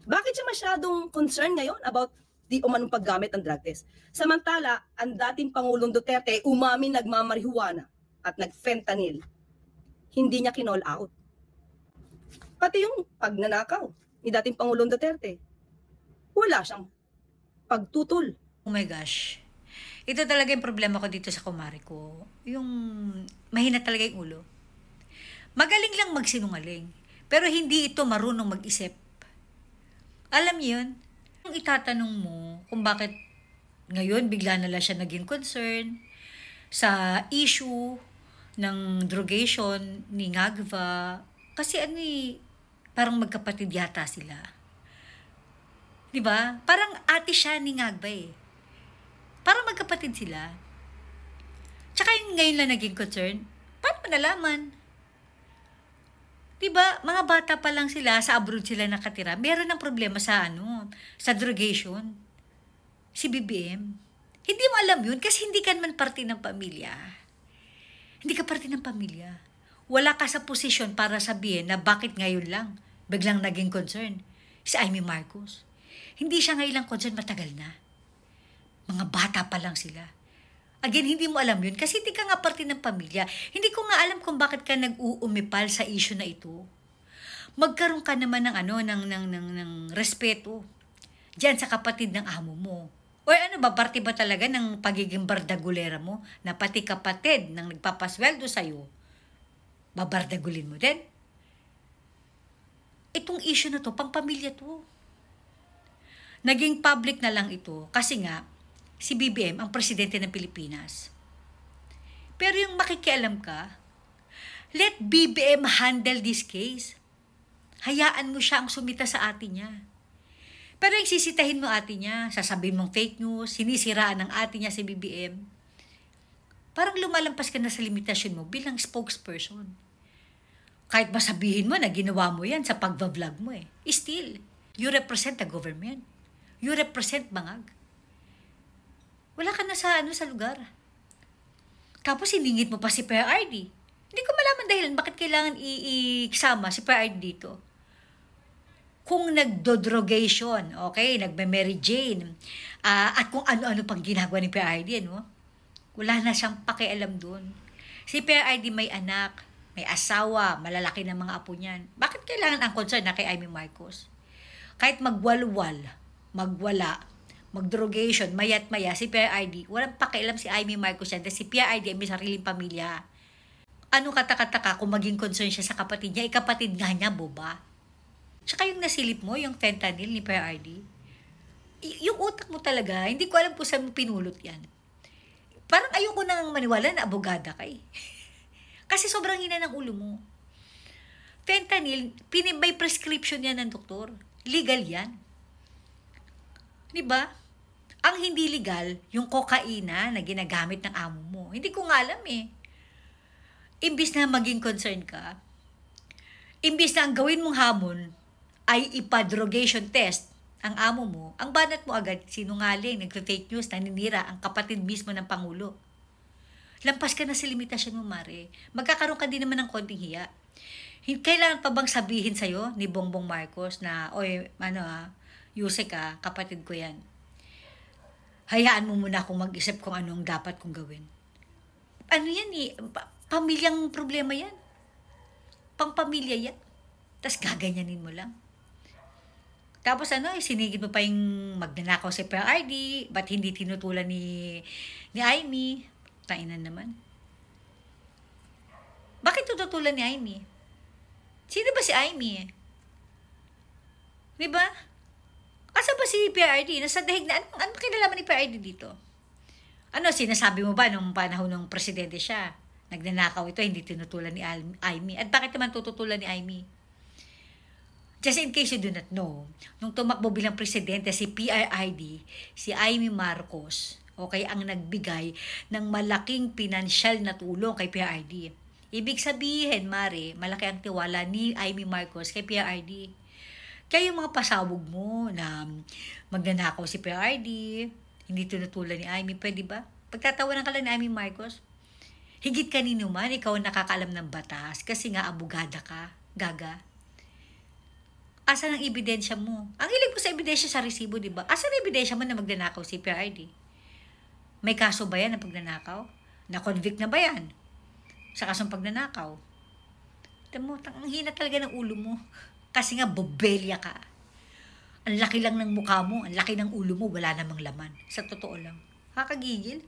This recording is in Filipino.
Bakit siya masyadong concerned ngayon about di umanong paggamit ng drug test? Samantala, ang dating Pangulong Duterte umamin nagmamarihuana at nag-fentanyl. Hindi niya kinall out. Pati yung pagnanakaw ni dating Pangulong Duterte, wala siyang pagtutol. Oh my gosh. Ito talaga yung problema ko dito sa kumari ko. Yung mahina talaga yung ulo. Magaling lang magsinungaling. Pero hindi ito marunong mag-isip. Alam niyo yun? Kung itatanong mo kung bakit ngayon bigla na lang siya naging concern sa issue ng drogation ni Ngagva. Kasi parang magkapatid yata sila. Diba? Parang ate siya ni Ngagva eh. Parang magkapatid sila. Tsaka yung ngayon lang naging concern, paano mo nalaman? Diba? Mga bata pa lang sila, sa abroad sila nakatira. Meron ng problema sa sa drogation. Si BBM. Hindi mo alam yun kasi hindi ka naman parte ng pamilya. Hindi ka parte ng pamilya. Wala ka sa posisyon para sabihin na bakit ngayon lang biglang naging concern si Amy Marcos. Hindi siya ngayon lang concern, matagal na. Mga bata pa lang sila. Again, hindi mo alam yun kasi hindi ka nga parte ng pamilya. Hindi ko nga alam kung bakit ka nag-uumipal sa issue na ito. Magkaroon ka naman ng respeto diyan sa kapatid ng amo mo. O ano ba, parte ba talaga ng pagiging bardagulera mo na pati kapatid ng nagpapasweldo sa'yo, babardagulin mo din? Itong issue na to, pang pamilya to. Naging public na lang ito kasi nga, si BBM ang presidente ng Pilipinas. Pero yung makikialam ka, let BBM handle this case. Hayaan mo siya ang sumita sa ate niya. Pero yung sisitahin mo ate niya, sasabihin mong fake news, sinisiraan ng ate niya si BBM, parang lumalampas ka na sa limitasyon mo bilang spokesperson. Kahit masabihin mo na ginawa mo yan sa pagbablog mo eh. Still, you represent the government. You represent Bangag. Wala ka na sa lugar. Tapos siningit mo pa si PRD. Hindi ko malaman dahilan bakit kailangan isama si PRD dito. Kung nagdodrogation, okay, nagme-Mary Jane, at kung ano-ano pang ginagawa ni PRD, wala na siyang pakialam doon. Si PRD may anak, may asawa, malalaki ng mga apo niyan. Bakit kailangan ang concern na kay Amy Marcos? Kahit magwala, magdrogation, mayat-maya, si PRD, walang pakialam si Amy Marcos yan, dahil si PRD ay may sariling pamilya. Ano katakataka kung maging concern siya sa kapatid niya, kapatid nga niya, boba. Tsaka yung nasilip mo, yung fentanyl ni PRD, yung utak mo talaga, hindi ko alam kung saan mo pinulot yan. Parang ayoko nang maniwala na abogada ka eh. Kasi sobrang hina ng ulo mo. Fentanyl, may prescription yan ng doktor. Legal yan. Diba? Ang hindi legal, yung kokaina na ginagamit ng amo mo. Hindi ko nga alam eh. Imbis na maging concern ka, imbis na ang gawin mong hamon ay ipa-drogation test ang amo mo, ang banat mo agad, sinungaling, nagfe-fake news, naninira ang kapatid mismo ng Pangulo. Lampas ka na sa limitasyon mo, Mare. Magkakaroon ka din naman ng konting hiya. Kailangan pa bang sabihin sa'yo ni Bongbong Marcos na, oy, Yusek kapatid ko yan. Hayaan mo muna akong mag-isip kung anong dapat kong gawin. Ano yan eh, pamilyang problema yan. Pangpamilya yan. Tapos gaganyanin mo lang. Tapos sinigit mo pa yung magnanakaw si PRD, ba't hindi tinutulan ni Amy? Tainan naman. Bakit tututulan ni Amy? Sino ba si Amy? Diba? Asa ba si PRD? Nasa dahig na, ano kinalaman ni PRD dito? Sinasabi mo ba nung panahon ng presidente siya? Nagnanakaw ito, hindi tinutulan ni Amy. At bakit naman tututulan ni Amy? Just in case you do not know, nung tumakbo bilang presidente si PRD, si Amy Marcos, okay, ang nagbigay ng malaking pinansyal na tulong kay PRD. Ibig sabihin, Mare, malaki ang tiwala ni Amy Marcos kay PRD. Kaya yung mga pasabog mo na magnanakaw si PRD, hindi tinutulan ni Amy, pwede ba? Pagtatawanan ka lang ni Amy Marcos, higit kanino man, ikaw ang nakakaalam ng batas kasi nga abogada ka, gaga. Asan ang ebidensya mo? Ang hilig mo sa ebidensya sa resibo, di ba? Asan ang ebidensya mo na magnanakaw si PRD? May kaso ba yan ng pagnanakaw? Na-convict na ba yan? Sa kasong pagnanakaw? Ito mo, ang hina talaga ng ulo mo. Kasi nga, bobelya ka. Ang laki lang ng mukha mo, ang laki ng ulo mo, wala namang laman. Sa totoo lang. Kakagigil.